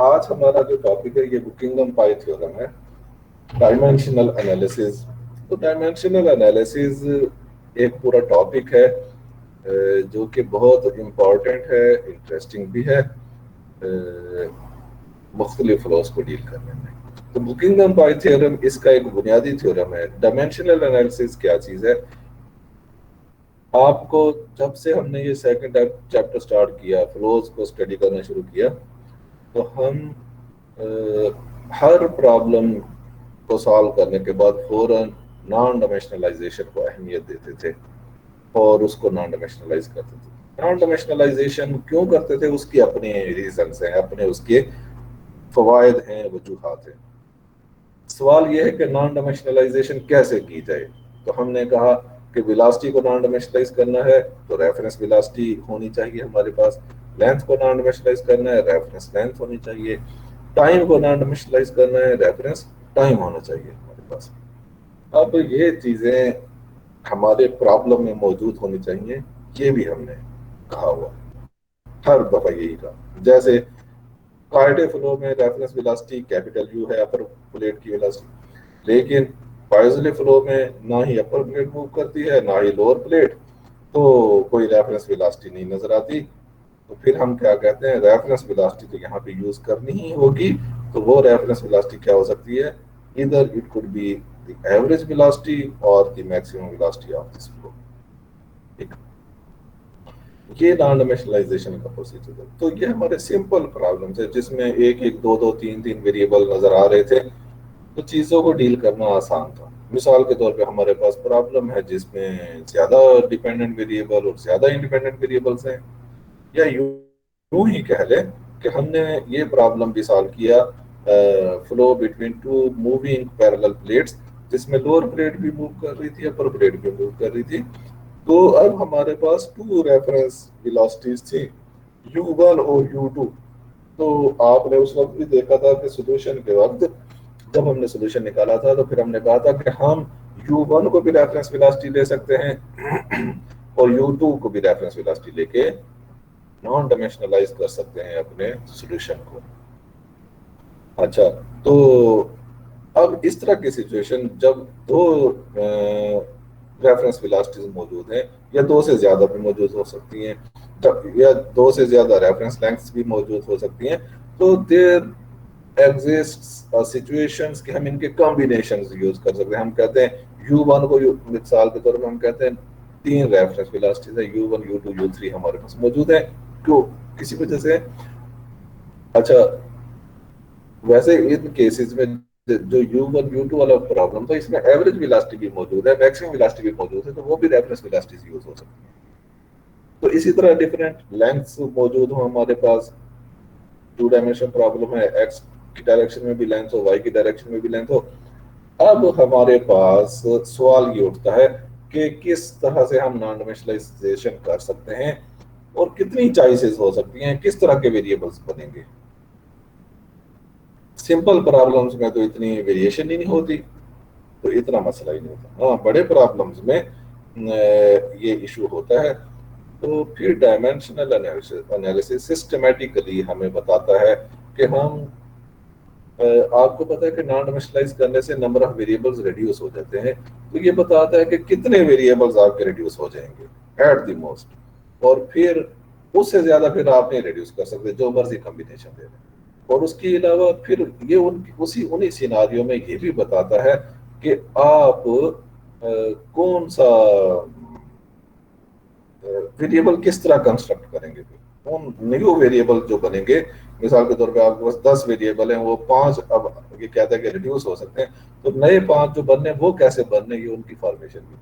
आज हमारा जो टॉपिक है ये बुकिंगम पाई थ्योरम है, डायमेंशनल एनालिसिस। तो डायमेंशनल एनालिसिस एक पूरा टॉपिक है जो कि बहुत इम्पोर्टेंट है, इंटरेस्टिंग भी है मुख्तलिफ फ्लोज को डील करने में। तो बुकिंगम पाई थ्योरम इसका एक बुनियादी थ्योरम है। डायमेंशनल एनालिसिस क्या चीज़ है? आपको जब से हमने ये सेकंड चैप्टर स्टार्ट किया, फ्लोज को स्टडी करना शुरू किया, तो हम हर प्रॉब्लम को सॉल्व करने के बाद फौरन नॉन डायमेंशनलाइजेशन को अहमियत देते थे और उसको नॉन डायमेंशनलाइज करते थे। नॉन डायमेंशनलाइजेशन क्यों करते थे? उसकी अपने रीजंस हैं, अपने उसके फवायद हैं, वजूहात हैं। सवाल यह है कि नॉन डायमेंशनलाइजेशन कैसे की जाए। तो हमने कहा कि वेलोसिटी को नॉन डायमेंशनलाइज करना है तो रेफरेंस वेलोसिटी होनी चाहिए हमारे पास। लेंथ को नॉन डायमेंशनलाइज करना है, रेफरेंस लेंथ होनी चाहिए। टाइम को नॉन डायमेंशनलाइज करना है, रेफरेंस टाइम होना चाहिए हमारे पास। अब ये चीजें हमारे प्रॉब्लम में मौजूद होनी चाहिए, ये भी हमने कहा हुआ, हर दफा यही कहा। जैसे कार्टे फ्लो में रेफरेंस वेलोसिटी कैपिटल यू है, अपर प्लेट की वेलोसिटी, लेकिन पॉइजनली फ्लो में ना ही अपर प्लेट मूव करती है ना ही लोअर प्लेट, तो कोई रेफरेंस वेलोसिटी नहीं नजर आती। तो फिर हम क्या कहते हैं, रेफरेंस वेलोसिटी तो यहाँ पे यूज करनी ही होगी। तो वो रेफरेंस वेलोसिटी क्या हो सकती है? इधर it could be the average velocity और the maximum velocity of this flow. ठीक, ये नॉन डायमेंशनलाइजेशन का प्रोसीजर है। तो ये हमारे सिंपल प्रॉब्लम्स है जिसमें एक एक दो दो तीन तीन वेरिएबल नजर आ रहे थे, तो चीजों को डील करना आसान था। मिसाल के तौर पे हमारे पास प्रॉब्लम है जिसमें ज्यादा डिपेंडेंट वेरिएबल और ज्यादा इंडिपेंडेंट वेरिएबल्स हैं, या यूं ही कह लें कि हमने ये प्रॉब्लम भी सॉल्व किया flow between two moving parallel plates, जिसमें लोअर प्लेट भी मूव कर रही थी, अपर प्लेट भी मूव कर रही थी। तो अब हमारे पास टू रेफरेंस वेलोसिटीज थी, u1 और u2। तो आपने उस वक्त भी देखा था कि सॉल्यूशन के वक्त जब हमने सॉल्यूशन निकाला था तो फिर हमने कहा था कि हम u1 को भी रेफरेंस वेलोसिटी ले सकते हैं और u2 को भी रेफरेंस वेलोसिटी लेके नॉन डायमेंशनलाइज कर सकते हैं अपने सॉल्यूशन को। अच्छा, तो अब इस तरह की सिचुएशन जब दो रेफरेंस वेलोसिटीज मौजूद हैं, या दो से ज्यादा भी मौजूद हो सकती हैं, या दो से ज्यादा रेफरेंस लेंथ्स भी मौजूद हो सकती हैं, तो देयर एग्जिस्ट सिचुएशंस कि हम इनके कॉम्बिनेशंस यूज कर सकते हैं। हम कहते हैं u1 को मिसाल के तौर पर हम कहते हैं तीन रेफरेंस वेलोसिटीज है, u1 u2 u3 हमारे पास मौजूद है। क्यों? किसी वजह से। अच्छा, वैसे इन केसेस में जो u1 u2 वाला प्रॉब्लम था, इसमें एवरेज वेलोसिटी भी मौजूद है, मैक्सिमम वेलोसिटी भी मौजूद है, तो वो भी रेफरेंस वेलोसिटीज यूज हो सकती है। तो इसी तरह डिफरेंट लेंथ्स मौजूद हो हमारे पास। टू डायमेंशन प्रॉब्लम है, एक्स की डायरेक्शन में भी लेंथ हो, वाई की डायरेक्शन में भी लेंथ हो। अब हमारे पास सवाल ये उठता है कि किस तरह से हम नॉन डायमेंशनलाइजेशन कर सकते हैं और कितनी चॉइसेस हो सकती हैं, किस तरह के वेरिएबल्स बनेंगे। सिंपल प्रॉब्लम्स में तो इतनी वेरिएशन ही नहीं होती, तो इतना मसला ही नहीं होता। हाँ, बड़े प्रॉब्लम्स में ये इशू होता है। तो फिर डायमेंशनल एनालिसिस सिस्टमेटिकली हमें बताता है कि हम आपको पता है कि नॉन डायमेंशनलाइज करने से नंबर ऑफ वेरिएबल्स रिड्यूस हो जाते हैं। तो ये बताता है कि कितने वेरिएबल्स आपके रिड्यूस हो जाएंगे एट द मोस्ट, और फिर उससे ज्यादा फिर आप नहीं रिड्यूस कर सकते जो मर्जी कॉम्बिनेशन दे दें। और उसके अलावा फिर ये उसी उन्हीं सिनारियों में ये भी बताता है कि आप कौन सा वेरिएबल किस तरह कंस्ट्रक्ट करेंगे। फिर उन न्यू वेरिएबल जो बनेंगे, मिसाल के तौर पे आपके पास 10 वेरिएबल हैं, वो पांच अब ये कहता है कि रिड्यूस हो सकते हैं, तो नए पांच जो बनने वो कैसे बनने, ये उनकी फॉर्मेशन भी।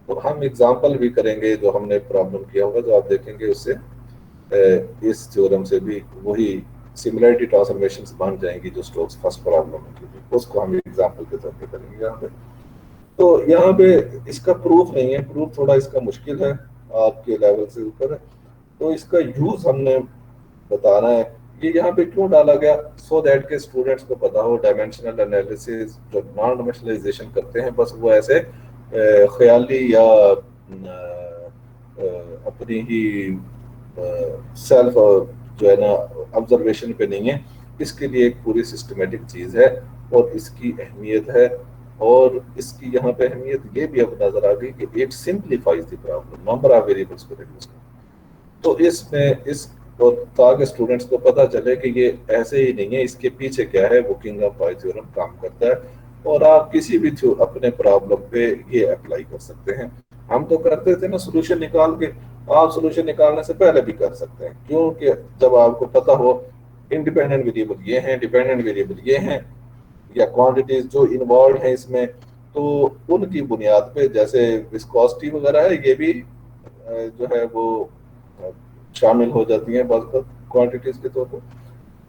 तो हम एग्जांपल भी करेंगे जो हमने प्रॉब्लम किया होगा, जो आप देखेंगे उससे इस थ्योरम से भी वही सिमिलरिटी ट्रांसफॉर्मेशंस बन जाएंगी जो स्टोक्स फर्स्ट प्रॉब्लम की थी, उसको हम एग्जांपल के तौर पे करेंगे यहाँ पे। तो यहाँ पे इसका प्रूफ नहीं है, प्रूफ थोड़ा इसका मुश्किल है, आपके लेवल से ऊपर है। तो इसका यूज हमने बताना है। ये यहाँ पे क्यों डाला गया? सो दैट के स्टूडेंट्स को पता हो डायमेंशनल एनालिसिस जो नॉन डायमेंशनलाइजेशन करते हैं, बस वो ऐसे ख्याली या अपनी ही सेल्फ जो है ना ऑब्जर्वेशन पे नहीं है, इसके लिए एक पूरी सिस्टमेटिक चीज़ है और इसकी अहमियत है। और इसकी यहाँ पे अहमियत ये भी अब नजर आ गई कि it simplifies the problem, number of variables को रिड्यूस। तो इसमें इस और ताकि स्टूडेंट्स को पता चले कि ये ऐसे ही नहीं है, इसके पीछे क्या है, वो किंगडम पाई थ्योरम काम करता है और आप किसी भी अपने प्रॉब्लम पे ये अप्लाई कर सकते हैं। हम तो करते थे ना सोल्यूशन निकाल के, आप सोल्यूशन निकालने से पहले भी कर सकते हैं, क्योंकि जब आपको पता हो इंडिपेंडेंट वेरिएबल ये हैं, डिपेंडेंट वेरिएबल ये हैं, या क्वांटिटीज जो इन्वॉल्व है इसमें, तो उनकी बुनियाद पे जैसे विस्कोसिटी वगैरह है, ये भी जो है वो शामिल हो जाती हैं बात क्वांटिटीज के तौर पर।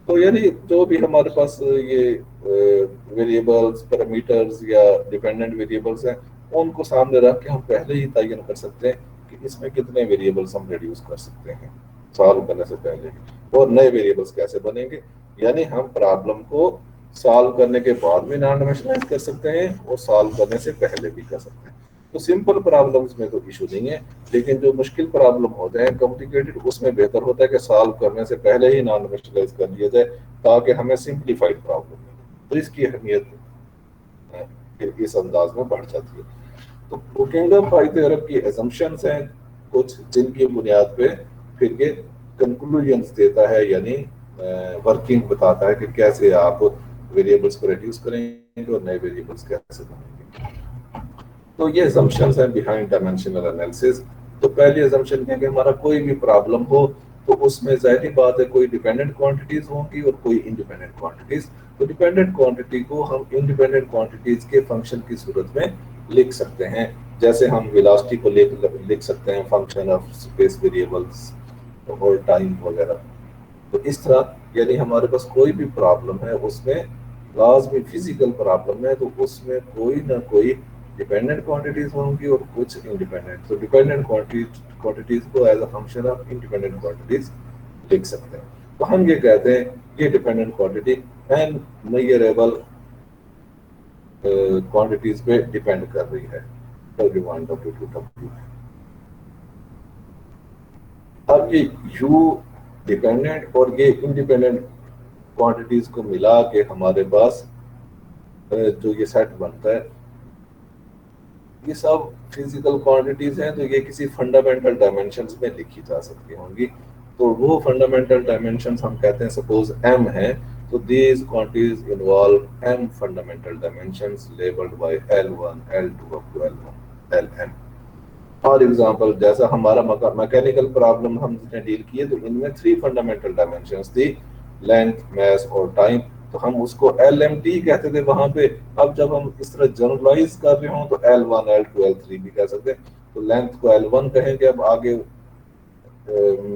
तो यानी जो भी हमारे पास ये वेरिएबल्स, पैरामीटर्स या डिपेंडेंट वेरिएबल्स हैं, उनको सामने रख के हम पहले ही तयन कर सकते हैं कि इसमें कितने वेरिएबल्स हम रिड्यूस कर सकते हैं सॉल्व करने से पहले ही, और नए वेरिएबल्स कैसे बनेंगे। यानी हम प्रॉब्लम को सॉल्व करने के बाद भी नॉन डायमेंशनलाइज कर सकते हैं और सॉल्व करने से पहले भी कर सकते हैं। तो सिंपल प्रॉब्लम्स में तो इशू नहीं है, लेकिन जो मुश्किल प्रॉब्लम होते हैं कॉम्प्लिकेटेड, उसमें बेहतर होता है कि सॉल्व करने से पहले ही नॉन डायमेंशनलाइज कर लिया जाए ताकि हमें सिंप्लीफाइड प्रॉब्लम मिले। तो इसकी अहमियत फिर इस अंदाज में बढ़ जाती है। तो किंगडम पाई थ्योरम की असम्पशंस हैं कुछ, जिनकी बुनियाद पे फिर ये कंक्लूजन्स देता है, यानी वर्किंग बताता है कि कैसे आप वेरिएबल्स को रिड्यूस करेंगे और नए वेरिएबल्स कैसे बनेंगे। तो ये असम्पशंस हैं बिहाइंड डायमेंशनल एनालिसिस। तो पहली असम्पशन है कि हमारा कोई भी प्रॉब्लम हो तो उसमें जाहिर बात है कोई डिपेंडेंट क्वांटिटीज होंगी और कोई इंडिपेंडेंट क्वांटिटीज। तो डिपेंडेंट क्वांटिटी को हम इंडिपेंडेंट क्वांटिटीज के फंक्शन की सूरत में लिख सकते हैं, जैसे हम वेलोसिटी को लिख सकते हैं फंक्शन ऑफ स्पेस वेरिएबल्स और टाइम वगैरह। तो इस तरह यानी हमारे पास कोई भी प्रॉब्लम है, उसमें लाजमी फिजिकल प्रॉब्लम है तो उसमें कोई ना कोई डिपेंडेंट क्वांटिटीज होंगी और कुछ इंडिपेंडेंट। तो डिपेंडेंट क्वांटिटीज को as a function of independent quantities लिख सकते हैं। तो हम ये कहते हैं ये dependent quantity and measurable quantities पे डिपेंड कर रही है, W1 W2 W। अब ये U डिपेंडेंट और ये इंडिपेंडेंट क्वांटिटीज को मिला के हमारे पास जो ये सेट बनता है, ये सब फिजिकल क्वांटिटीज हैं, तो ये किसी फंडामेंटल डायमेंशंस में लिखी जा सकती होंगी। तो वो फंडामेंटल डायमेंशंस हम कहते हैं सपोज m है, तो these quantities involve m fundamental dimensions labelled by L1 L2 up to Lm। For example जैसा हमारा मैकेनिकल प्रॉब्लम हम जिसने डील किए, तो इनमें 3 फंडामेंटल डायमेंशंस थी, लेंथ, मास और टाइम। तो हम उसको LMT कहते थे वहां पे। अब जब हम इस तरह जनरलाइज कर रहे हो तो L1 L2 L3 भी कह सकते हैं। तो लेंथ को L1 कहेंगे, अब आगे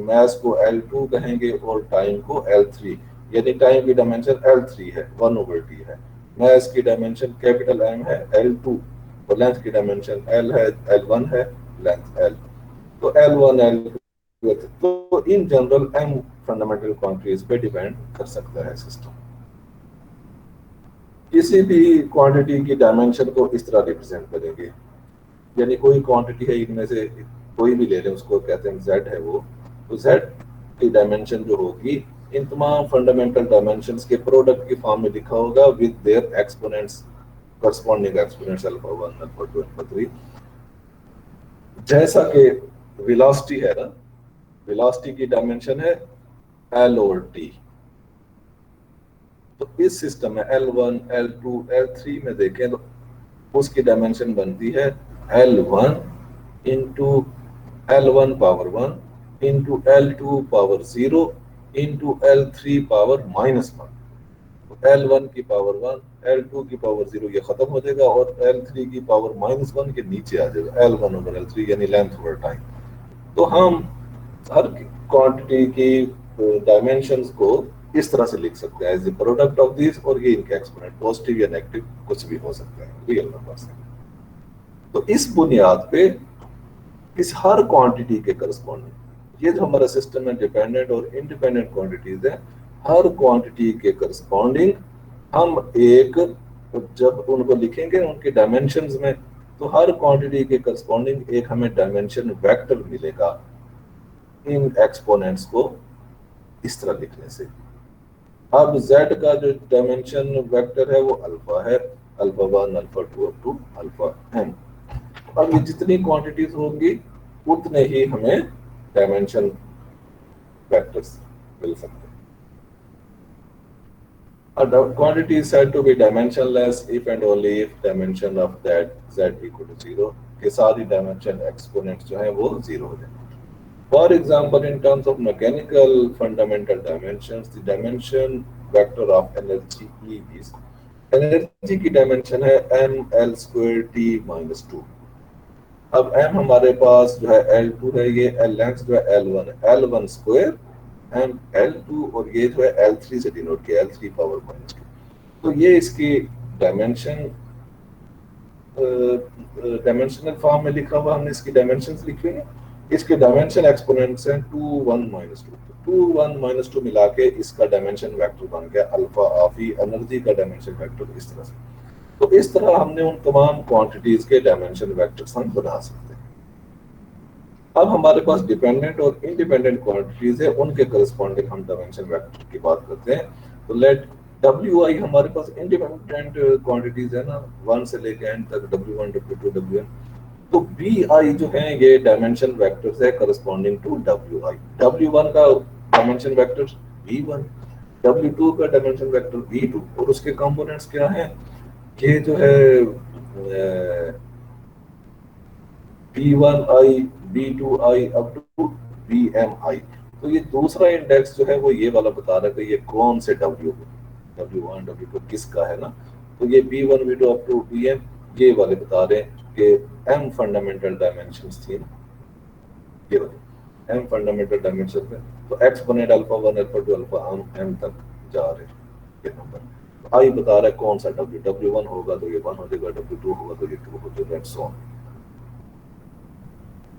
मास को L2 कहेंगे और टाइम को L3, यानी टाइम की डायमेंशन L3 है, 1/t है। मास की डायमेंशन कैपिटल M है, L2, और लेंथ की डायमेंशन L है, L1 है, लेंथ L। तो L1 L2, तो in general M fundamental quantities पे डिपेंड कर सकता है सिस्टम। किसी भी क्वांटिटी की डायमेंशन को इस तरह रिप्रेजेंट करेंगे, यानी कोई क्वांटिटी है, इनमें से कोई भी ले लें, उसको कहते हैं z है वो, तो z की डायमेंशन जो होगी इन तमाम फंडामेंटल डायमेंशंस के प्रोडक्ट की फॉर्म में लिखा होगा with their exponents, corresponding exponents alpha 1 alpha 2 alpha 3। जैसा कि वेलोसिटी है ना, वेलोसिटी की डायमेंशन है L और T। तो इस सिस्टम में L1 L2 L3 में देखें तो उसकी डायमेंशन बनती है L1 into L1 power 1 into L2 power 0 into L3 power -1। तो L1 की पावर 1, L2 की पावर 0 ये खत्म हो जाएगा और L3 की पावर -1 के नीचे आ जाएगा L1 ओवर L3, यानी लेंथ ओवर टाइम। तो हम हर क्वांटिटी की डायमेंशंस को इस तरह से लिख सकते हैं as a product of this, और ये इनके एक्सपोनेंट पॉजिटिव या नेगेटिव कुछ भी हो सकता है रियल नंबर्स है। तो इस बुनियाद पे इस हर क्वांटिटी के करस्पॉन्डिंग, ये जो हमारा सिस्टम है डिपेंडेंट और इंडिपेंडेंट क्वांटिटीज है, हर क्वांटिटी के करस्पॉन्डिंग हम एक, जब उनको लिखेंगे उनके डायमेंशंस में, तो हर क्वांटिटी के करस्पॉन्डिंग एक हमें डायमेंशन वेक्टर मिलेगा इन एक्सपोनेंट्स को इस तरह लिखने से। अब z का जो डायमेंशन वेक्टर है वो अल्फा है, alpha 1 alpha 2 up to alpha n। अब ये जितनी क्वांटिटीज होंगी उतने ही हमें डायमेंशन वेक्टर्स मिल सकते हैं। A quantity is said to be dimensionless if and only if dimension of that z equal to 0 के सारी डायमेंशन एक्सपोनेंट्स जो है वो 0 हो जाए। For example, in terms of mechanical fundamental dimensions, the dimension vector of energy E is energy की dimension है m l square t minus 2। अब m हमारे पास जो है L2 है, ये L लेंथ जो है L1 है, L1 स्क्वायर m L2 और ये जो है L3 से डिनोट किया, L3 पावर माइनस 2। तो ये इसकी डायमेंशन डायमेंशनल फॉर्म में लिखा हुआ, हमने इसकी डायमेंशंस लिखे हैं। इसके डायमेंशन एक्सपोनेंट्स हैं 2 1 माइनस 2, 2 1 माइनस 2 मिला के इसका डायमेंशन वेक्टर बन गया अल्फा ऑफ ई, एनर्जी का डायमेंशन वेक्टर इस तरह से। तो इस तरह हमने उन तमाम क्वांटिटीज के डायमेंशन वेक्टर्स हम बना सकते हैं। अब हमारे पास डिपेंडेंट और इंडिपेंडेंट क्वांटिटीज है, उनके करस्पॉन्डिंग हम डायमेंशन वेक्टर की बात करते हैं। तो लेट डब्ल्यू आई हमारे पास इंडिपेंडेंट क्वांटिटीज है ना, 1 से लेके एन तक, W1 W2 Wn। तो बी आई जो है ये डायमेंशन वेक्टर्स है corresponding to W I. W1 का डायमेंशन वेक्टर V1, W2 का डायमेंशन वेक्टर V2 और उसके कंपोनेंट्स क्या हैं, ये जो है B1i B2i up to BMI। तो ये दूसरा इंडेक्स जो है वो ये वाला बता रहा है कि ये कौन से W1 W2 किसका है ना। तो ये B1 B2 up to BM ये वाले बता रहे हैं कि M फंडामेंटल डायमेंशंस थी, ये वाले M फंडामेंटल डायमेंशन है। तो exponent alpha 1 alpha 2 alpha m तक जा रहे हैं ये नंबर। आई बता रहा है कौन सा W1 होगा तो ये 1 हो जाएगा, W2 होगा तो ये 2 हो जाएगा, एंड सो ऑन।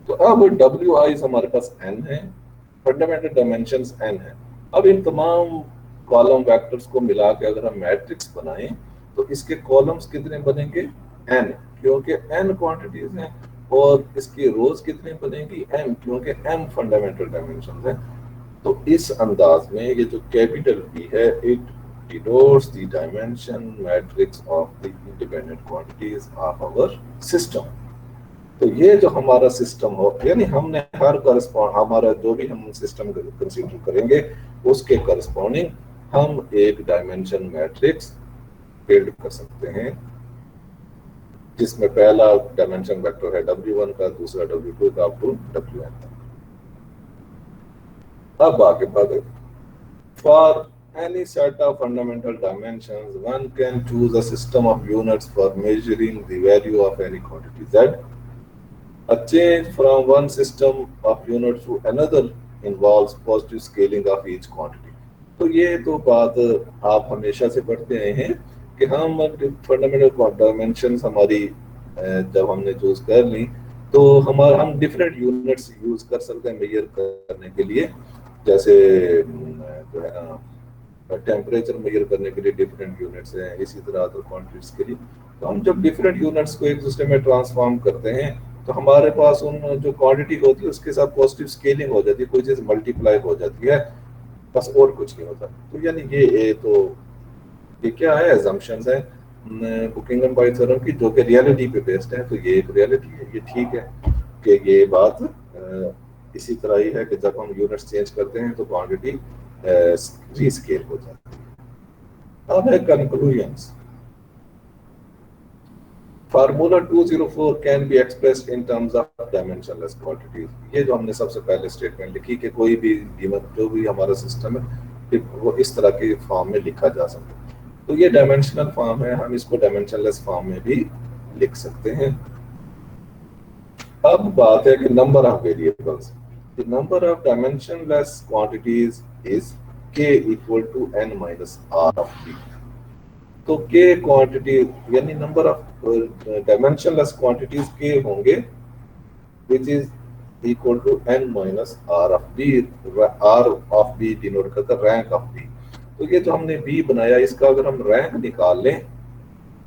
तो अब डब्ल्यू आई हमारे पास n है, फंडामेंटल डायमेंशंस n है। अब इन तमाम कॉलम वेक्टर्स को मिला के अगर हम मैट्रिक्स बनाएं तो इसके कॉलम्स कितने बनेंगे, n, क्योंकि n क्वांटिटीज हैं, और इसकी रोज कितने बनेंगी, m, क्योंकि m फंडामेंटल डायमेंशंस हैं। तो इस अंदाज में ये जो कैपिटल P है, it denotes the dimension matrix of the independent quantities of our system। तो ये जो हमारा सिस्टम हो, यानी हमने हर करस्पॉन्ड हमारा जो भी हम सिस्टम कंसीडर करेंगे उसके करस्पॉन्डिंग हम एक डायमेंशन मैट्रिक्स बिल्ड कर सकते हैं, जिसमें पहला डायमेंशन वेक्टर है W1 का, दूसरा W2 का, अप टू Wn तक। अब आगे बढ़े। For any set of fundamental dimensions, one can choose a system of units for measuring the value of any quantity z। A change from one system of units to another involves positive scaling of each quantity। तो ये तो बात आप हमेशा से पढ़ते आए हैं कि हम फंडामेंटल डायमेंशंस हमारी जब हमने चूज कर ली तो हम डिफरेंट यूनिट्स यूज कर सकते हैं मेजर करने के लिए। जैसे जो है ना टेम्परेचर मेजर करने के लिए डिफरेंट यूनिट्स हैं, इसी तरह अदर क्वांटिटीज के लिए। तो हम जब डिफरेंट यूनिट्स को एक सिस्टम में ट्रांसफॉर्म करते हैं तो हमारे पास उन जो क्वांटिटी होती है उसके साथ पॉजिटिव स्केलिंग हो जाती है, कोई चीज मल्टीप्लाई हो जाती है, बस और कुछ नहीं होता। तो यानी ये क्या है, assumptions है बुकिंगम बाय थ्योरम की, जो कि रियलिटी पे बेस्ड है। तो ये एक रियलिटी है, ये ठीक है कि ये बात इसी तरह ही है कि जब हम यूनिट्स चेंज करते हैं तो क्वांटिटी रीस्केल हो जाती है। अब है conclusions. Formula 204 can be expressed in terms of dimensionless quantities. ये जो हमने सबसे पहले स्टेटमेंट लिखी कि कोई भी कीमत जो भी हमारा सिस्टम है वो इस तरह के फॉर्म में लिखा जा सकता है। तो ये डायमेंशनल फॉर्म है, हम इसको डायमेंशनलेस फॉर्म में भी लिख सकते हैं। अब बात है कि number of variables. The number of dimensionless quantities is k equal to n minus r of p। तो k क्वांटिटी यानी number of dimensionless quantities k होंगे which is equal to n minus r of b। r of b denote करता है rank of b। तो ये जो हमने b बनाया इसका अगर हम रैंक निकाल लें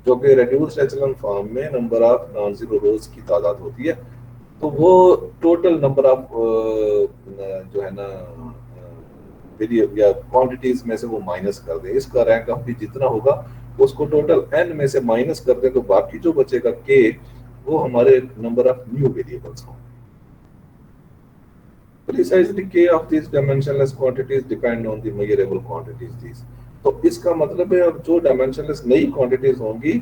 जो कि रिड्यूस्ड एचेलॉन फॉर्म में नंबर ऑफ नॉन जीरो रोज की तादाद होती है, तो वो टोटल नंबर ऑफ जो है ना वेरिएबल या क्वांटिटीज में से वो माइनस कर दें, इसका रैंक हम भी जितना होगा उसको टोटल n में से माइनस कर दें, तो बाकी जो बचेगा k वो हमारे नंबर ऑफ न्यू वेरिएबल्स होंगे। Precisely k of these dimensionless quantities depend on the measurable quantities these। तो इसका मतलब है अब जो डायमेंशनलेस नई क्वांटिटीज होंगी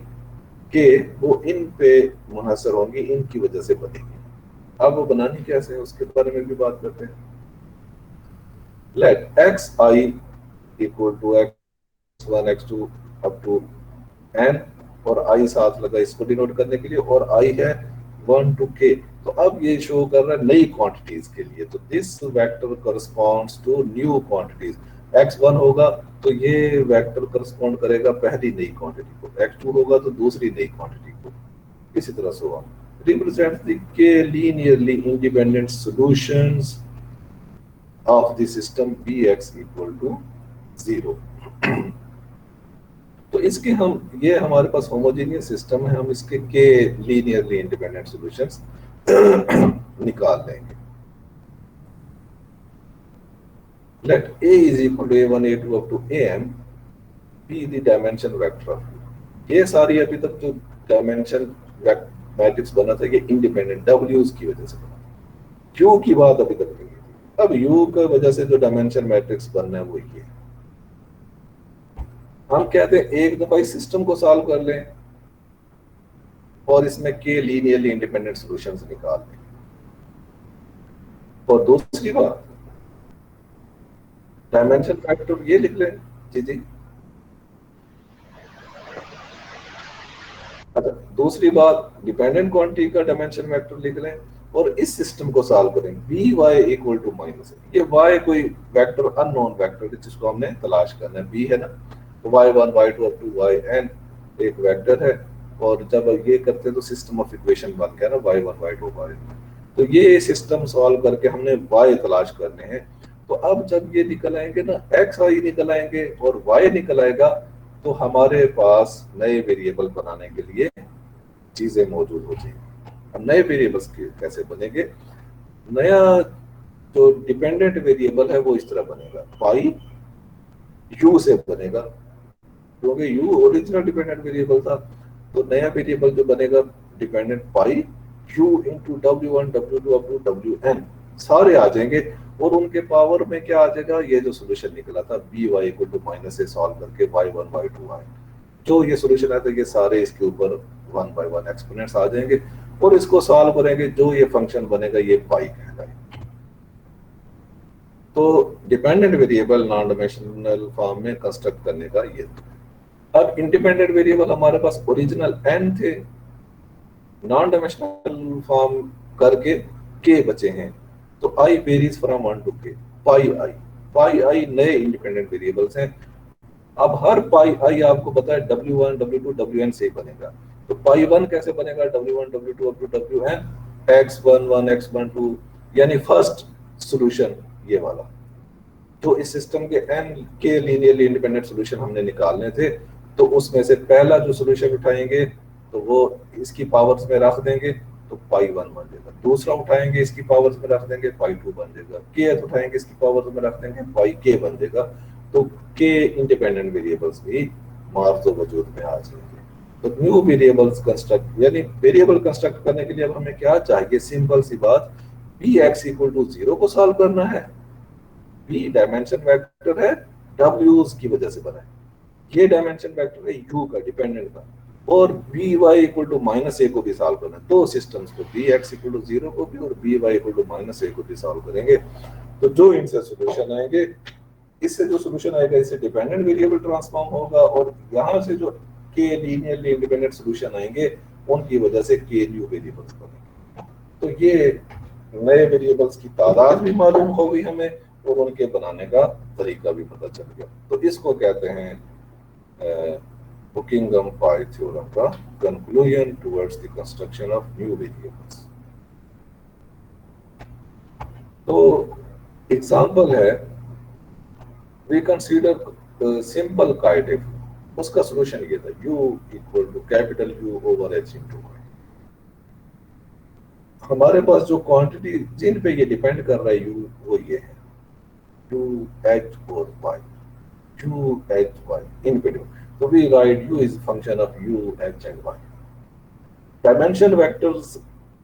के वो इन पे मुनहसर होंगी, इनकी वजह से बनेगी। अब वो बनानी कैसे है उसके बारे में भी बात करते हैं। Let X I equal to X one X two up to N, और आई साथ लगा इसको डिनोट करने के लिए, और आई है 1 to k। तो अब ये शो कर रहा है नई क्वांटिटीज के लिए, तो this vector corresponds to new quantities. x1 होगा तो ये वेक्टर करस्पॉन्ड करेगा पहली नई क्वांटिटी को, x2 होगा तो दूसरी नई क्वांटिटी को, इसी तरह से होगा। Represent the k linearly independent solutions of the system Px equal to 0। तो इसके हम ये हमारे पास होमोजेनियस सिस्टम है, हम इसके के लीनियरली इंडिपेंडेंट सॉल्यूशंस निकाल लेंगे। Let a is equal to a1 a2 up to am be the dimension vector of U। ये सारी अभी तक जो डायमेंशन मैट्रिक्स बना था ये इंडिपेंडेंट W's की वजह से बना, Q की बात अभी तक नहीं थी। अब U की वजह से जो डायमेंशन मैट्रिक्स बनना है वो ये। हम कहते हैं एक दफा इस सिस्टम को सॉल्व कर लें और इसमें के लीनियरली इंडिपेंडेंट सॉल्यूशंस निकाल लें, और दूसरी बात डायमेंशन फैक्टर ये लिख लें। जी जी, अच्छा, दूसरी बात डिपेंडेंट क्वांटिटी का डायमेंशन वेक्टर लिख लें और इस सिस्टम को सॉल्व करें। B Y equal to minus, ये वाई कोई वेक्टर अननोन वेक्टर है जिसको हमने तलाश करना है, बी है ना, तो y1 y2 up to yn एक वेक्टर है, और जब ये करते हैं तो सिस्टम ऑफ इक्वेशन बन गया ना y1 y2 yn। तो ये सिस्टम सॉल्व करके हमने y तलाश करने हैं। तो अब जब ये निकल आएंगे ना, x y निकल आएंगे और y निकल आएगा, तो हमारे पास नए वेरिएबल बनाने के लिए चीजें मौजूद हो जाएंगी। अब नए वेरिएबल्स कैसे बनेंगे? नया जो डिपेंडेंट वेरिएबल है वो इस तरह बनेगा, पाई u से बनेगा, क्योंकि u ओरिजिनल डिपेंडेंट वेरिएबल था। तो नया वेरिएबल जो बनेगा dependent pi u into w1 w2 up to wn सारे आ जाएंगे, और उनके पावर में क्या आ जाएगा, ये जो सोल्यूशन निकला था B Y equal to minus से सॉल्व करके y1 y2 y, जो ये सोल्यूशन आया था ये सारे इसके ऊपर 1 by 1 एक्सपोनेंट्स आ जाएंगे, और इसको सॉल्व करेंगे, जो ये फंक्शन बनेगा ये पाई कहलाएगा। तो dependent variable non dimensional form में कंस्ट्रक्ट करने का ये। अब इंडिपेंडेंट वेरिएबल हमारे पास ओरिजिनल n थे, नॉन डायमेंशनल फॉर्म करके k बचे हैं, तो i varies from 1 to k, pi i नए इंडिपेंडेंट वेरिएबल्स हैं। अब हर पाई i आपको पता है w1 w2 wn से ही बनेगा, तो पाई 1 कैसे बनेगा, w1 w2 up to wn x11 x12, यानी फर्स्ट सॉल्यूशन ये वाला। तो इस सिस्टम के n के लीनियरली इंडिपेंडेंट सॉल्यूशन हमने निकालने थे, तो उसमें से पहला जो सॉल्यूशन उठाएंगे तो वो इसकी पावर्स में रख देंगे तो पाई 1 बन जाएगा, दूसरा उठाएंगे इसकी पावर्स में रख देंगे पाई 2 बन जाएगा, k उठाएंगे इसकी पावर्स में रख देंगे पाई k बन जाएगा। तो k इंडिपेंडेंट वेरिएबल्स भी मार्ज वजूद में आ जाएंगे। तो न्यू वेरिएबल्स कंस्ट्रक्ट, यानी वेरिएबल कंस्ट्रक्ट करने के लिए अब हमें क्या चाहिए, सिंपल सी बात, px इक्वल टू 0 को सॉल्व करना है। p डायमेंशन वेक्टर है, w's की वजह से बना है, ये डायमेंशन वेक्टर है u का डिपेंडेंट का, और by equal to minus a को भी सॉल्व करना है। दो सिस्टम्स को bx इक्वल टू 0 को भी और by equal to minus a को भी सॉल्व करेंगे। तो जो इनसे सॉल्यूशन आएंगे, इससे जो सॉल्यूशन आएगा इससे डिपेंडेंट वेरिएबल ट्रांसफॉर्म होगा, और यहाँ से जो k लीनियरली इंडिपेंडेंट सॉल्यूशन आएंगे उनकी वजह से k न्यू वेरिएबल्स बनेंगे। तो ये नए वेरिएबल्स की तादाद भी मालूम हो गई हमें, और उनके बनाने का तरीका भी पता चल गया। तो इसको कहते हैं बुकिंघम-पाई थ्योरम का conclusion towards the construction of new variables. तो एग्जांपल है, वी कंसीडर सिंपल काइटिफ, उसका सॉल्यूशन ये था u equal to capital U over h into y। हमारे पास जो क्वांटिटी जिन पे ये डिपेंड कर रहा है u वो ये है, u h or y, u h y independent. So we write u is a function of u h and y. Dimension vectors,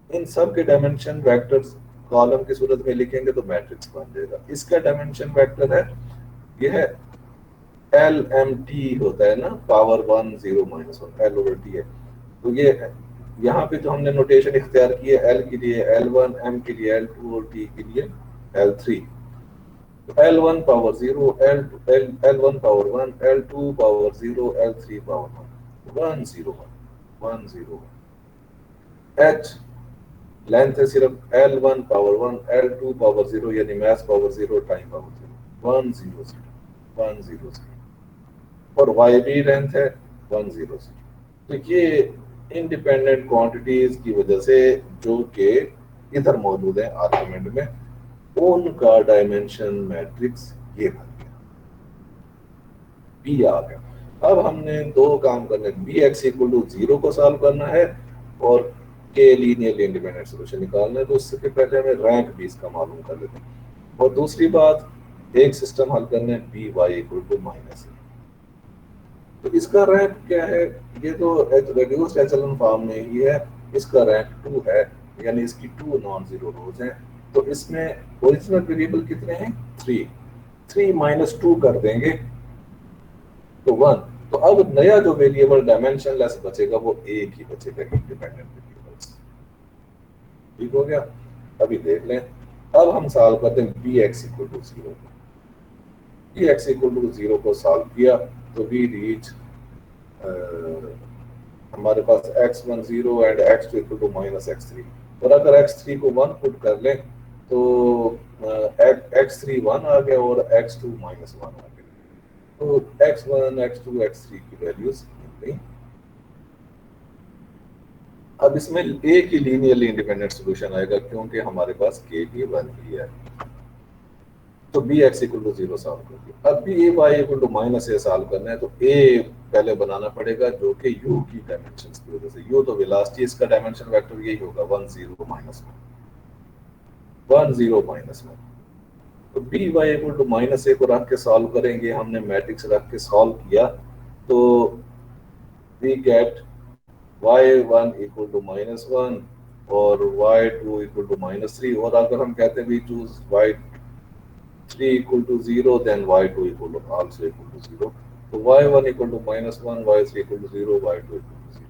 इन सब के डायमेंशन वेक्टर्स कॉलम की सूरत में लिखेंगे तो मैट्रिक्स बन जाएगा। इसका डायमेंशन वेक्टर है, यह एल एम टी होता है ना, पावर 1 0 -1 एल ओवर टी है। तो ये यहाँ पे जो हमने नोटेशन इख्तियार की है, एल के लिए L1, एम के लिए L2 और टी के लिए L3। तो L1 power 0, L1 power 1, L2 power 0, L3 power 1 0 1 0 1। H length है सिर्फ L1 पावर 1, L2 पावर 0 यानी मास पावर 0, टाइम पावर 0 1 0 0 1 0 0। और y भी लेंथ है 1 0 0। तो ये इंडिपेंडेंट क्वांटिटीज की वजह से जो कि इधर मौजूद है आर्गुमेंट में, उनका डायमेंशन मैट्रिक्स ये बन गया, बी आ गया। अब हमने दो काम करने, बी एक्स इक्वल टू 0 को सॉल्व करना है और के लीनियरली इंडिपेंडेंट सॉल्यूशन निकालना है। तो उससे पहले हमें रैंक भी इसका मालूम कर लेते हैं। और दूसरी बात, एक सिस्टम हल करने B Y equal to minus. तो इसका रैंक क्या है, ये तो रिड्यूस्ड एचेलॉन फॉर्म में ही है, इसका रैंक 2 है, यानी इसकी 2 नॉन जीरो रोज हैं। तो इसमें ओरिजिनल वेरिएबल कितने हैं, 3 3 माइनस 2 कर देंगे तो 1। तो अब नया जो वेरिएबल डायमेंशन लेस बचेगा वो एक ही बचेगा, इंडिपेंडेंट वेरिएबल्स। ठीक हो गया। अभी देख लें, अब हम सॉल्व करते हैं B X equal to 0। B X equal to 0 को सॉल्व किया तो वी रीच हमारे पास x1 0 and x2 equal to minus x3। और अगर x3 को 1 पुट कर लें तो x3 1 आ गया और x2 माइनस 1 आ गया। तो x1 x2 x3 की वैल्यूज मिल गई। अब इसमें एक ही लीनियरली इंडिपेंडेंट सॉल्यूशन आएगा क्योंकि हमारे पास k भी 1 ही है। तो B X equal to 0 solve कर दिया। अब B A Y equal to minus A solve करना है तो ए पहले बनाना पड़ेगा जो कि यू की डायमेंशंस की वजह से, यू तो वेलोसिटी, इसका डायमेंशन वेक्टर यही होगा 1 0 माइनस 1 0 माइनस 1। तो B Y equal to minus A को रख के सॉल्व करेंगे, हमने मैट्रिक्स रख के सॉल्व किया तो we get y1 equal to minus 1 और y2 इक्वल टू माइनस 3। और अगर हम कहते हैं we choose y3 equal to 0, then y2 equal to also equal to 0. So y1 equal to minus 1, y3 equal to 0, y2 equal to 0.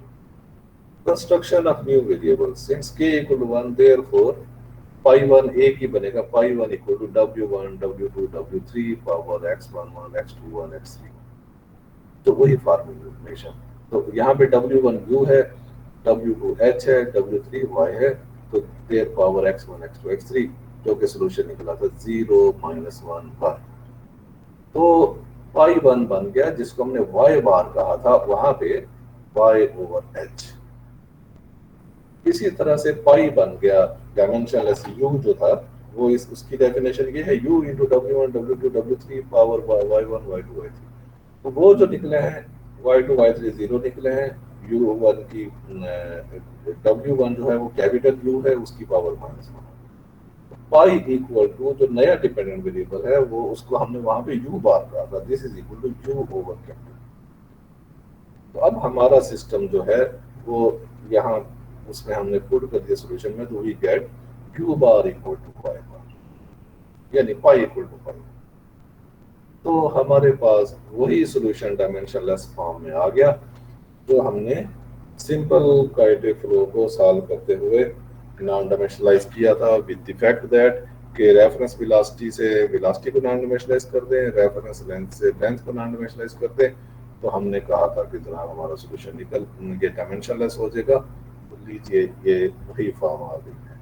Construction of new variables. Since k equal to 1, therefore pi1 एक ही बनेगा, pi1 equal to w1, w2, w3 power x11, x21, x3। तो वही formulation. तो यहाँ पे w1 u है, w2 h है, w3 y है, तो their power x1, x2, x3 जो कि सोल्यूशन निकला था 0 माइनस 1 1। तो पाई 1 बन गया, जिसको हमने y बार कहा था वहां पे y ओवर h। इसी तरह से पाई बन गया डायमेंशनलेस u जो था, वो उसकी डेफिनेशन ये है u into w1 w2 w3 power y1 y2 y3। तो वो जो निकले हैं y2 y3 0 निकले हैं, u1 की w1 जो है वो कैपिटल u है, उसकी power minus 1। Pi equal to जो नया डिपेंडेंट वेरिएबल है वो, उसको हमने वहां पे u बार कहा था, this is equal to u over capital. तो अब हमारा सिस्टम जो है वो यहाँ उसमें हमने पुट कर दिया सॉल्यूशन में, तो we get u bar equal to y bar, यानी पाई इक्वल टू पाई। तो हमारे पास वही सॉल्यूशन डायमेंशनलेस फॉर्म में आ गया जो हमने सिंपल काइनेटिक फ्लो को सॉल्व करते हुए नॉन डायमेंशनलाइज किया था, विद द फैक्ट दैट कि रेफरेंस वेलोसिटी से वेलोसिटी को नॉन डायमेंशनलाइज कर दें, रेफरेंस लेंथ से लेंथ को नॉन डायमेंशनलाइज कर दें। तो हमने कहा था कि जनाब हमारा सॉल्यूशन निकल ये डायमेंशनलेस हो जाएगा। तो लीजिए ये वही फॉर्म आ गई है।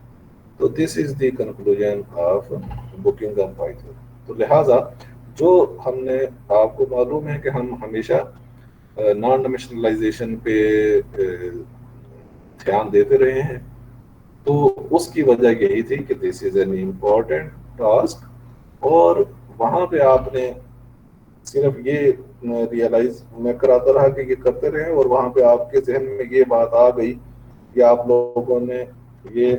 तो this is the conclusion of booking of Python. तो लिहाजा जो हमने, आपको मालूम है कि हम हमेशा नॉन डायमेंशनलाइजेशन पे ध्यान देते रहे हैं। तो उसकी वजह यही थी कि this is an important task. और वहां पे आपने सिर्फ ये रियलाइज मैं कराता रहा कि ये करते रहे, और वहां पे आपके जहन में ये बात आ गई कि आप लोगों ने ये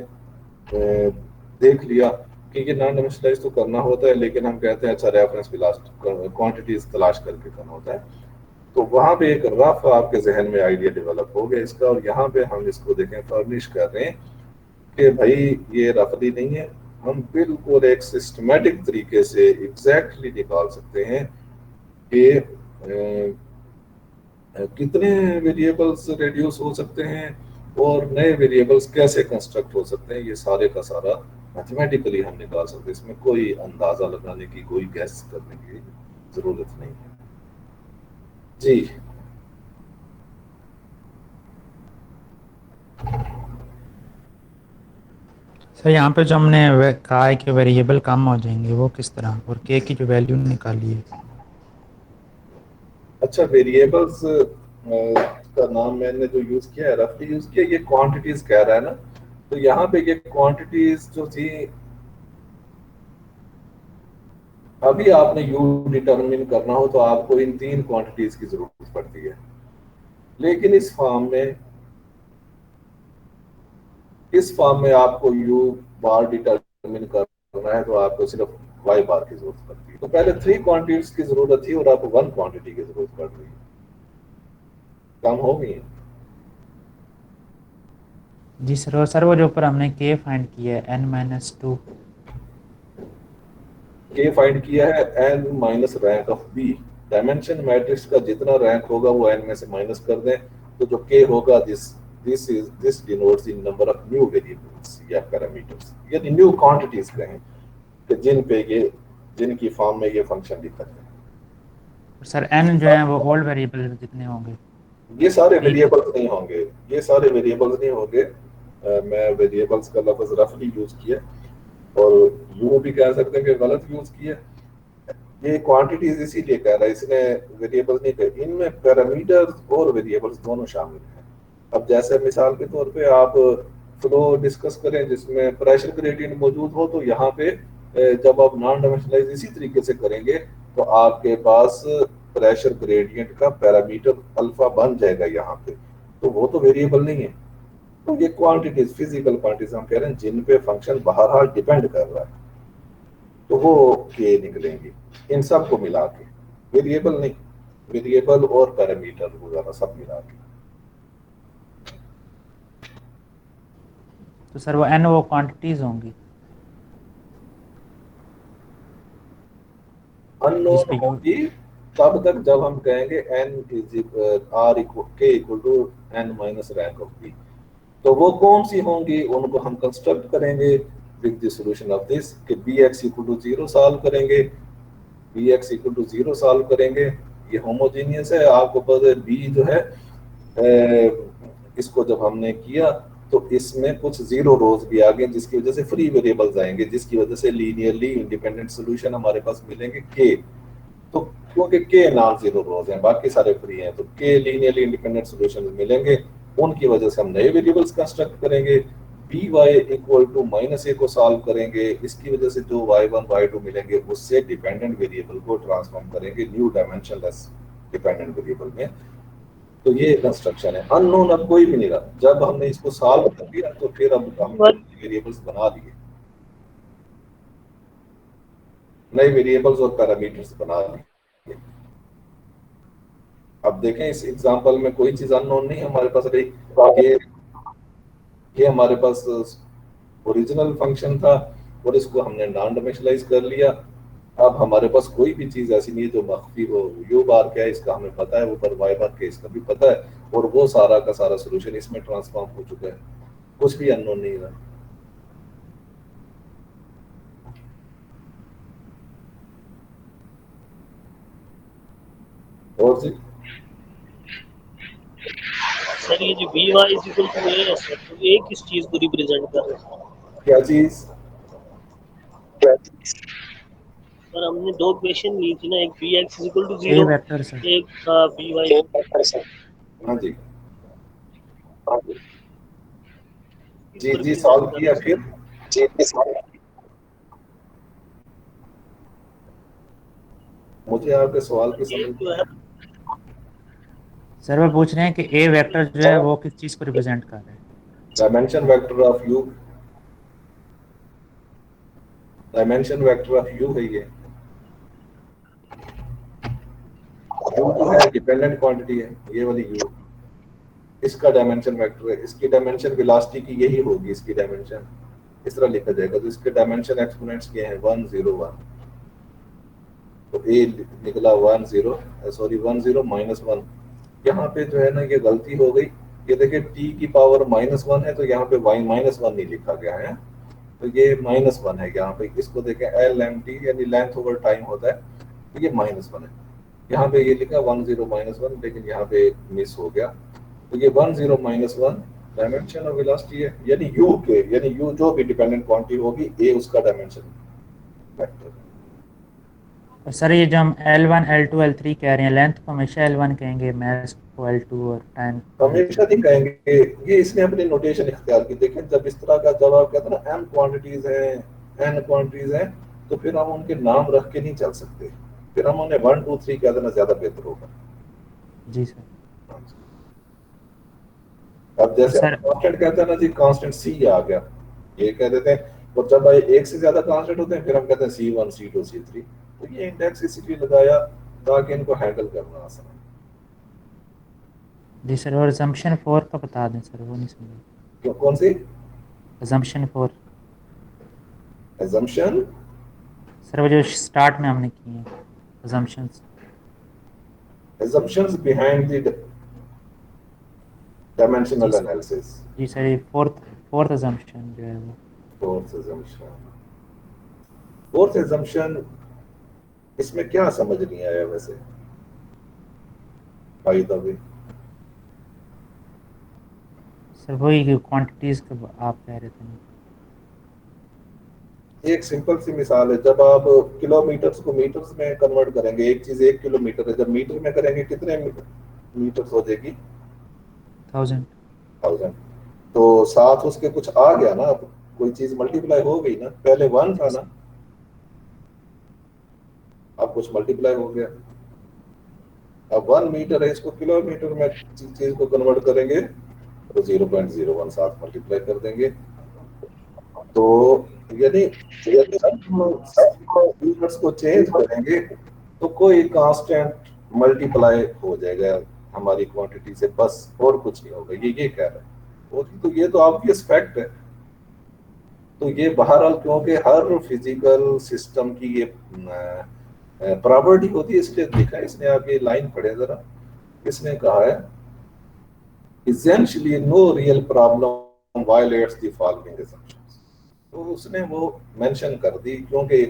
देख लिया क्योंकि नॉन डायमेंशनलाइज तो करना होता है, लेकिन हम कहते हैं अच्छा रेफरेंस भी लास्ट क्वांटिटीज तलाश करके करना होता है। तो वहां पे एक रफ आपके जहन में आइडिया डेवलप हो गया इसका, और यहाँ पे हम इसको देखें फर्निश कर रहे हैं कि भाई ये रफली नहीं है, हम बिल्कुल एक सिस्टमेटिक तरीके से एग्जैक्टली निकाल सकते हैं कि कितने वेरिएबल्स रिड्यूस हो सकते हैं और नए वेरिएबल्स कैसे कंस्ट्रक्ट हो सकते हैं। ये सारे का सारा मैथमेटिकली हम निकाल सकते हैं, इसमें कोई अंदाजा लगाने की, कोई गैस करने की जरूरत नहीं है जी। सर यहाँ पे जो हमने कहा है कि वेरिएबल कम हो जाएंगे, वो किस तरह, और के की जो वैल्यू निकाली है? अच्छा, वेरिएबल्स का नाम मैंने जो यूज किया है, रफली यूज किया, ये क्वांटिटीज कह रहा है ना। तो यहाँ पे ये क्वांटिटीज जो थी, अभी आपने यू डिटरमिन करना हो तो आपको इन 3 क्वांटिटीज की जरूरत पड़ती है, लेकिन इस फॉर्म में आपको यू बार डिटरमिन करना है तो आपको सिर्फ वाई बार की जरूरत पड़ती है। तो पहले 3 क्वांटिटीज की जरूरत थी और आपको 1 क्वांटिटी की जरूरत पड़ रही है, कम हो गई है। जी सर, और सर वो जो ऊपर हमने के फाइंड किया है n-2, के फाइंड किया है N minus rank of B. Dimension matrix का जितना रैंक होगा वो एन में से माइनस कर दें, तो जो के होगा this denotes in number of new variables या पैरामीटर्स, यानी न्यू क्वांटिटीज कहें कि जिनकी फॉर्म में ये फंक्शन लिखा है। और सर n जो है वो ओल्ड वेरिएबल कितने होंगे? ये सारे p वेरिएबल्स नहीं होंगे, ये सारे वेरिएबल्स नहीं होंगे। मैं वेरिएबल्स का लफ्ज रफली यूज किया, और यूं भी कह सकते हैं कि गलत यूज किया। ये क्वांटिटीज इसीलिए कह रहा है, इसने वेरिएबल्स नहीं कहे, इनमें पैरामीटर्स और वेरिएबल्स दोनों शामिल हैं। अब जैसे मिसाल के तौर पे आप फ्लो डिस्कस करें जिसमें प्रेशर ग्रेडियंट मौजूद हो, तो यहाँ पे जब आप नॉन डायमेंशनलाइज इसी तरीके से करेंगे तो आपके पास प्रेशर ग्रेडियंट का पैरामीटर अल्फा बन जाएगा यहाँ पे, तो वो तो वेरिएबल नहीं है। तो ये क्वांटिटीज, फिजिकल क्वांटिटीज हम कह रहे हैं जिन पे फंक्शन बहरहाल डिपेंड कर रहा है, तो वो के निकलेंगे इन सब को मिला के, वेरिएबल नहीं, वेरिएबल और पैरामीटर वगैरह सब मिला के। तो सर वो n वो क्वांटिटीज होंगी जिस अननोन पे यू। होगी तब तक जब हम कहेंगे N is R equal K equal to N minus rank of B. तो वो कौन सी होंगी उनको हम कंस्ट्रक्ट करेंगे with the solution of this, कि B X equal to 0 solve करेंगे, B X equal to 0 solve करेंगे, ये होमोजीनियस है। आपको पता है बी जो है इसको जब हमने किया तो इसमें कुछ जीरो रोज भी आ गए, जिसकी वजह से फ्री वेरिएबल्स आएंगे, जिसकी वजह से लीनियरली इंडिपेंडेंट सॉल्यूशन हमारे पास मिलेंगे के। तो क्योंकि के नॉन जीरो रोज हैं, बाकी सारे फ्री हैं, तो के लीनियरली इंडिपेंडेंट सॉल्यूशन मिलेंगे, उनकी वजह से हम नए वेरिएबल्स कंस्ट्रक्ट करेंगे। B Y equal to minus A को सॉल्व करेंगे, इसकी वजह से जो वाई वन वाई टू मिलेंगे उससे डिपेंडेंट वेरिएबल को ट्रांसफॉर्म करेंगे न्यू डायमेंशनलेस डिपेंडेंट वेरिएबल में। तो ये कंस्ट्रक्शन है। अननोन अब कोई भी नहीं रहा, जब हमने इसको सॉल्व कर दिया तो फिर अब हमने वेरिएबल्स बना दिए, नए वेरिएबल्स और पैरामीटर्स बना दिए। अब देखें इस एग्जांपल में कोई चीज अननोन नहीं हमारे पास रही, ये हमारे पास ओरिजिनल फंक्शन था और इसको हमने नॉन डायमेंशनलाइज कर लिया। अब हमारे पास कोई भी चीज ऐसी नहीं है जो मख्फी हो। यू बार क्या है इसका हमें पता है, ऊपर वाई बार क्या इसका भी पता है, और वो सारा का सारा सोल्यूशन इसमें ट्रांसफॉर्म हो चुका है, कुछ भी अननोन नहीं रहा। और जी सर ये जो B Y is equal to A है सर, तो ए किस चीज को रिप्रेजेंट कर रहा है? क्या चीज? सर हमने दो क्वेश्चन ली थी ना, एक B X is equal to a 0, vector sir. एक था बी वाई। हाँ जी, जी जी रिप्रेजेंट सॉल्व कर किया रहा है फिर। मुझे आपके सवाल की सर। ये समझ जो है सर वो पूछ रहे हैं कि ए वेक्टर जो है वो किस चीज को रिप्रेजेंट कर रहा है? Dimension vector of you. Dimension vector of you है ये। यू जो है डिपेंडेंट क्वांटिटी है, ये वाली यू, इसका डायमेंशन वेक्टर है। इसकी डायमेंशन वेलोसिटी की यही होगी, इसकी डायमेंशन इस तरह लिखा जाएगा। तो इसके डायमेंशन एक्सपोनेंट्स क्या है, 1 0 1। तो ए निकला 1 0, सॉरी 1 0 -1। यहाँ पे जो है ना ये गलती हो गई। ये देखिए t की पावर -1 है, तो यहाँ पे y -1 नहीं लिखा गया है, तो ये -1 है यहाँ पे। इसको देखें LMT यानी लेंथ ओवर टाइम होता है, तो ये -1 है। यहाँ पे ये लिखा 1 0 -1, लेकिन यहाँ पे मिस हो गया। तो ये 1 0 -1 डायमेंशन ऑफ वेलोसिटी है, यानी u जो भी डिपेंडेंट क्वांटिटी होगी, a उसका डायमेंशन वेक्टर है। और सर ये जो हम L1 L2 L3 कह रहे हैं, लेंथ को हमेशा L1 कहेंगे, मास को L2 और टाइम हमेशा नहीं कहेंगे, ये इसने अपनी नोटेशन इख्तियार की। देखें जब इस तरह का जब आप कहते हैं ना m क्वांटिटीज हैं n क्वांटिटीज हैं, तो फिर हम उनके नाम रख के नहीं चल सकते, फिर हम उन्हें 1 2 3 कह देना ज्यादा बेहतर होगा। जी सर। अब जैसे सर कांस्टेंट कहते हैं ना जी, कांस्टेंट c आ गया, ये कह देते हैं। और जब एक से ज्यादा कांस्टेंट होते हैं, फिर हम कहते हैं C1 C2 C3। तो ये इंडेक्स इसलिए लगाया ताकि इनको हैंडल करना आसान हो। जी सर, और assumption 4 का बता दें सर, वो नहीं समझा। क्यों, कौन सी assumption 4? assumption? सर वो जो स्टार्ट में हमने की है assumptions behind the dimensional analysis। जी सर, ये फोर्थ assumption जो है वो। फोर्थ assumption इसमें क्या समझ नहीं आया वैसे, बाय द वे? सर वही क्वांटिटीज का आप कह रहे थे। एक सिंपल सी मिसाल है, जब आप किलोमीटर्स को मीटर्स में कन्वर्ट करेंगे, एक चीज 1 किलोमीटर है, जब मीटर में करेंगे कितने मीटर्स हो जाएगी? 1000। तो साथ उसके कुछ आ गया ना, अब कोई चीज मल्टीप्लाई हो गई ना, पहले 1 था ना, अब कुछ मल्टीप्लाई हो गया। अब 1 मीटर है, इसको किलोमीटर में चीज को कन्वर्ट करेंगे तो 0.01 साथ मल्टीप्लाई कर देंगे। तो यदि यूनिट्स को चेंज करेंगे तो कोई कांस्टेंट मल्टीप्लाई हो जाएगा हमारी क्वांटिटी से, बस और कुछ नहीं होगा। ये कह रहा है, और तो ये तो ऑब्वियस फैक्ट है। तो ये बहरहाल क्योंकि हर फिजिकल सिस्टम की ये प्रॉपर्टी होती है, इसलिए लिखा है इसने। आप ये लाइन पढ़े जरा, इसने कहा है essentially no real problem violates the following assumptions। तो उसने वो मेंशन कर दी, क्योंकि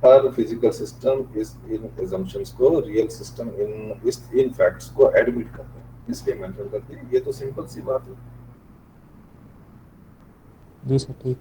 हर फिजिकल सिस्टम इस इन assumptions को रियल सिस्टम इन फैक्ट्स को एडमिट करता है, इसलिए मेंशन कर दी। ये तो सिंपल सी बात है। जी सर, ठीक।